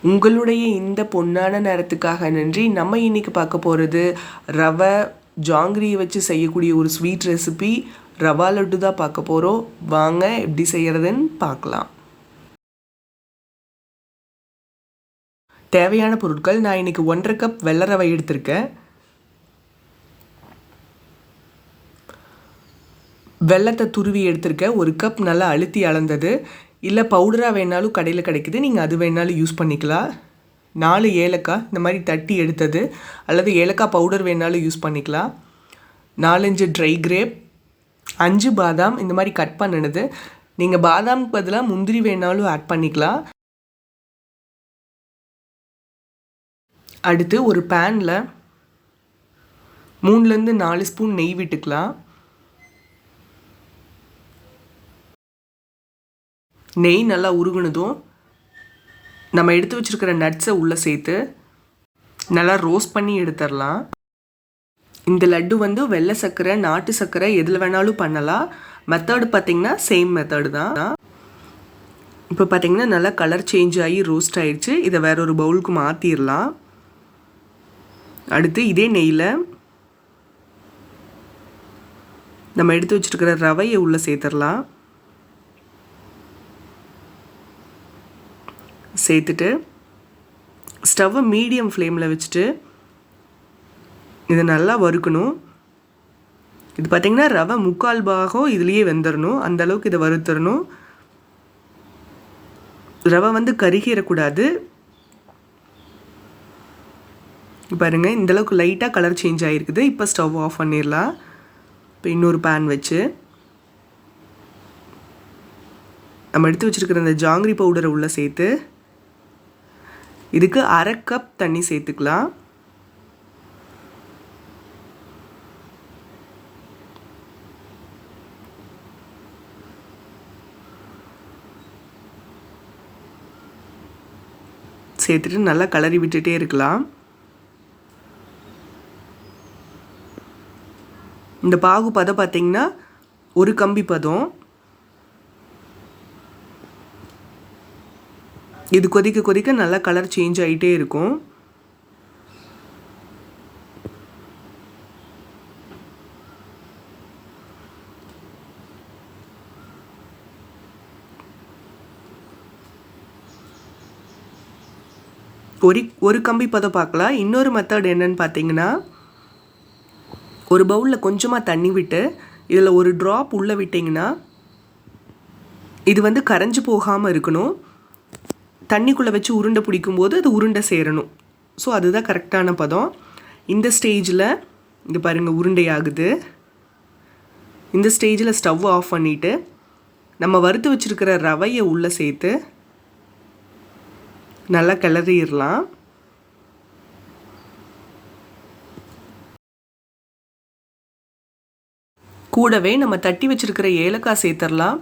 உங்களுடைய இந்த பொன்னான நேரத்துக்காக நன்றி. நம்ம இன்னைக்கு பார்க்க போகிறது ரவை ஜாங்கிரியை வச்சு செய்யக்கூடிய ஒரு ஸ்வீட் ரெசிபி ரவா லட்டு தான் பார்க்க போகிறோம். வாங்க எப்படி செய்கிறதுன்னு பார்க்கலாம். தேவையான பொருட்கள், நான் இன்னைக்கு 1.5 கப் வெள்ளை ரவை எடுத்திருக்கேன். வெள்ளத்தை துருவி எடுத்திருக்கேன். 1 கப் நல்லா அழுத்தி அளந்தது. இல்லை பவுடராக வேணாலும் கடையில் கிடைக்குது, நீங்கள் அது வேணாலும் யூஸ் பண்ணிக்கலாம். 4 ஏலக்காய் இந்த மாதிரி தட்டி எடுத்தது, அல்லது ஏலக்காய் பவுடர் வேணாலும் யூஸ் பண்ணிக்கலாம். 4-5 ட்ரை கிரேப், 5 பாதாம் இந்த மாதிரி கட் பண்ணினது. நீங்கள் பாதாமுக்கு பதிலாக முந்திரி வேணாலும் ஆட் பண்ணிக்கலாம். அடுத்து ஒரு பேனில் 3லேருந்து 4 ஸ்பூன் நெய் விட்டுக்கலாம். நெய் நல்லா உருகுனதும் நம்ம எடுத்து வச்சுருக்கிற நட்ஸை உள்ளே சேர்த்து நல்லா ரோஸ்ட் பண்ணி எடுத்துடலாம். இந்த லட்டு வந்து வெள்ளை சர்க்கரை, நாட்டு சர்க்கரை எதில் வேணாலும் பண்ணலாம். மெத்தடு பார்த்திங்கன்னா சேம் மெத்தடு தான். இப்போ பார்த்திங்கன்னா நல்லா கலர் சேஞ்ச் ஆகி ரோஸ்ட் ஆகிடுச்சு. இதை வேற ஒரு பவுலுக்கு மாற்றிடலாம். அடுத்து இதே நெய்யில் நம்ம எடுத்து வச்சுருக்கிற ரவையை உள்ளே சேர்த்துடலாம். சேர்த்துட்டு ஸ்டவ்வை மீடியம் ஃப்ளேமில் வச்சுட்டு இதை நல்லா வறுக்கணும். இது பார்த்திங்கன்னா ரவை 3/4 பாகம் இதுலேயே வெந்துடணும். அந்தளவுக்கு இதை வறுத்துடணும். ரவை வந்து கருகிடக்கூடாது. பாருங்கள், இந்தளவுக்கு லைட்டாக கலர் சேஞ்ச் ஆகிருக்குது. இப்போ ஸ்டவ் ஆஃப் பண்ணிடலாம். இப்போ இன்னொரு பேன் வச்சு நம்ம எடுத்து வச்சுருக்கிற இந்த ஜாங்கிரி பவுடரை உள்ளே சேர்த்து இதுக்கு 1/2 கப் தண்ணி சேர்த்துக்கலாம். சேர்த்துட்டு நல்லா கிளறி விட்டுட்டே இருக்கலாம். இந்த பாகு பதம் பார்த்திங்கன்னா ஒரு கம்பி பதம். இது கொதிக்க கொதிக்க நல்லா கலர் சேஞ்ச் ஆகிட்டே இருக்கும். ஒரு கம்பி பதம் பார்க்கலாம். இன்னொரு மெத்தட் என்னன்னு பார்த்தீங்கன்னா, ஒரு பவுலில் கொஞ்சமாக தண்ணி விட்டு இதில் ஒரு ட்ராப் உள்ளே விட்டிங்கன்னா இது வந்து கரைஞ்சி போகாமல் இருக்கணும். தண்ணிக்குள்ளே வச்சு உருண்டை பிடிக்கும்போது அது உருண்டை சேரணும். ஸோ அதுதான் கரெக்டான பதம். இந்த ஸ்டேஜில் இங்கே பாருங்கள் உருண்டையாகுது. இந்த ஸ்டேஜில் ஸ்டவ் ஆஃப் பண்ணிவிட்டு நம்ம வறுத்து வச்சுருக்கிற ரவையை உள்ளே சேர்த்து நல்லா கிளறிடலாம். கூடவே நம்ம தட்டி வச்சுருக்கிற ஏலக்காய் சேர்த்துடலாம்.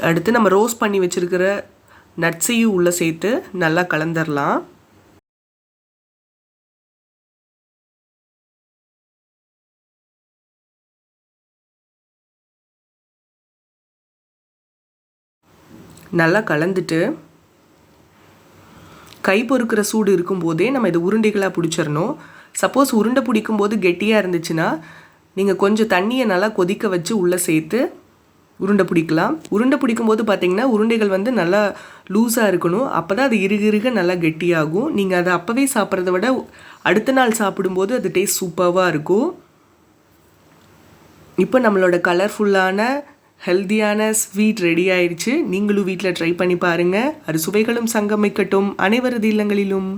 அடுத்து நம்ம ரோஸ்ட் பண்ணி வச்சுருக்கிற நட்ஸையும் உள்ளே சேர்த்து நல்லா கலந்துடலாம். நல்லா கலந்துட்டு கை பொறுக்கிற சூடு இருக்கும்போதே நம்ம இதை உருண்டைகளாக பிடிச்சிடணும். சப்போஸ் உருண்டை பிடிக்கும்போது கெட்டியாக இருந்துச்சுன்னா நீங்கள் கொஞ்சம் தண்ணியை நல்லா கொதிக்க வச்சு உள்ளே சேர்த்து உருண்டை பிடிக்கலாம். உருண்டை பிடிக்கும்போது பார்த்திங்கன்னா உருண்டைகள் வந்து நல்லா லூஸாக இருக்கணும். அப்போ தான் அது இறுக நல்லா கெட்டியாகும். நீங்கள் அதை அப்போவே சாப்பிட்றத விட அடுத்த நாள் சாப்பிடும்போது அது டேஸ்ட் சூப்பராக இருக்கும். இப்போ நம்மளோட கலர்ஃபுல்லான ஹெல்த்தியான ஸ்வீட் ரெடி ஆயிடுச்சு. நீங்களும் வீட்டில் ட்ரை பண்ணி பாருங்கள். அது சுவைகளும் சங்கமிக்கட்டும் அனைவரது இல்லங்களிலும்.